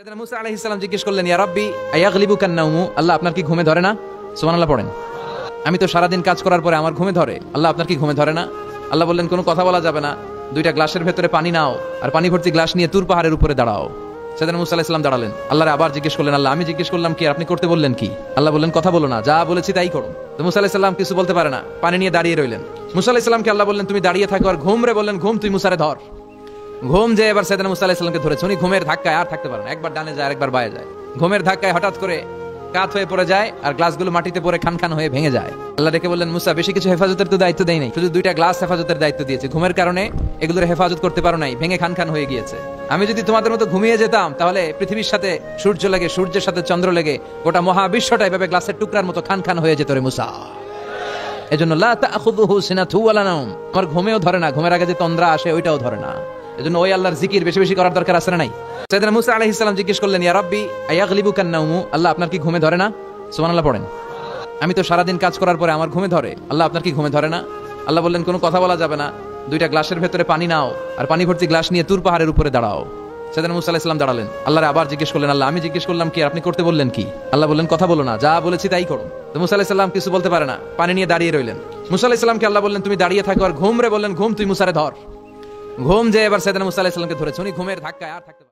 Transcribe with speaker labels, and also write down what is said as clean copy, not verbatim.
Speaker 1: সাইয়েদনা মুসা আলাইহিস সালাম জিজ্ঞেস করলেন, ইয়া রাব্বি আয়াগলিবুকান নাওমু, আল্লাহ আপনার কি ঘুমে ধরে না? সুবহানাল্লাহ পড়েন। আমি তো সারাদিন কাজ করার পরে আমার ঘুমে ধরে, আল্লাহ আপনার কি ঘুমে ধরে না? আল্লাহ বললেন, কোনো কথা বলা যাবে না, দুইটা গ্লাসের ভেতরে পানি নাও আর পানি ভর্তি গ্লাস নিয়ে তুর পাহাড়ের উপরে দাঁড়াও। সাইয়েদনা মুসা আলাইহিস সালাম দাঁড়ালেন, আল্লাহরে আবার জিজ্ঞেস করলেন, আল্লাহ আমি জিজ্ঞেস করলাম কি, আপনি করতে বললেন কি? আল্লাহ বললেন, কথা বলো না, যা বলেছি তাই করো। তো মুসা আলাইহিস সালাম কিছু বলতে পারে না, পানি নিয়ে দাঁড়িয়ে রইলেন। মুসা আলাইহিস সালামকে আল্লাহ বললেন, তুমি দাঁড়িয়ে থাকো আর ঘুম রে, বললেন ঘুম তুই মুসারে ধর। ঘুম যে এবার সাইয়েদনা মুসা আলাইহিস সালামকে ধরেছে, উনি ঘুমের ধাক্কায় আর থাকতে পারেন, একবার ডানে যায় আরেকবার বায়ে যায়। ঘুমের ধাক্কায় হঠাৎ করে কাত হয়ে পড়ে যায় আর গ্লাসগুলো মাটিতে পড়ে খান খান হয়ে ভেঙে যায়। আল্লাহ ডেকে বললেন, মুসা বেশি কিছু হেফাজতের তো দায়িত্ব দেই নাই, শুধু দুইটা গ্লাস হেফাজতের দায়িত্ব দিয়েছে, ঘুমের কারণে এগুলোর হেফাজত করতে পারো নাই, ভেঙে খান খান হয়ে গিয়েছে। আমি যদি তোমাদের মতো ঘুমিয়ে যেতাম তাহলে পৃথিবীর সাথে সূর্য লেগে, সূর্যের সাথে চন্দ্র লেগে গোটা মহাবিশ্বটা এভাবে গ্লাসের টুকরার মতো খান খান হয়ে যেত রে মুসা। এজন্য লা তাখুযুহু সিনাতু ওয়ালা নাওম, আমার ঘুমেও ধরে না, ঘুমের আগে যে তন্দ্রা আসে ওইটাও ধরে না। এজন্য ওই আল্লাহর জিকির বেশি বেশি করার দরকার আছে না নাই? সাইয়েদনা মুসা আলাইহিস সালাম জিজ্ঞেস করলেন, ইয়া রাব্বি আয়াগলিবুকান নাওমু, আল্লাহ আপনার কি ঘুমে ধরে না? সুবহানাল্লাহ পড়েন। আমি তো সারাদিন কাজ করার পরে আমার ঘুমে ধরে, আল্লাহ আপনার কি ঘুমে ধরে না? আল্লাহ বললেন, কোনো কথা বলা যাবে না, দুইটা গ্লাসের ভেতরে পানি নাও আর পানি ভর্তি গ্লাস নিয়ে তুর পাহাড়ের উপরে দাঁড়াও। সাইয়েদনা মুসা আলাইহিস সালাম দাঁড়ালেন, আল্লাহরে আবার জিজ্ঞেস করলেন, আল্লাহ আমি জিজ্ঞেস করলাম কি, আপনি করতে বললেন কি? আল্লাহ বললেন, কথা বলো না, যা বলেছি তাই করো। তো মুসা আলাইহিস সালাম কিছু বলতে পারে না, পানি নিয়ে দাঁড়িয়ে রইলেন। মুসা আলাইহিস সালামকে আল্লাহ বললেন, তুমি দাঁড়িয়ে থাকো আর ঘুম রে, বললেন ঘুম তুই মুসারে ধর। ঘুম যে এবার সাইয়েদনা মুসা আলাইহিস সালামকে ধরেছে, উনি ঘুমের ধাক্কায় আর থাকতে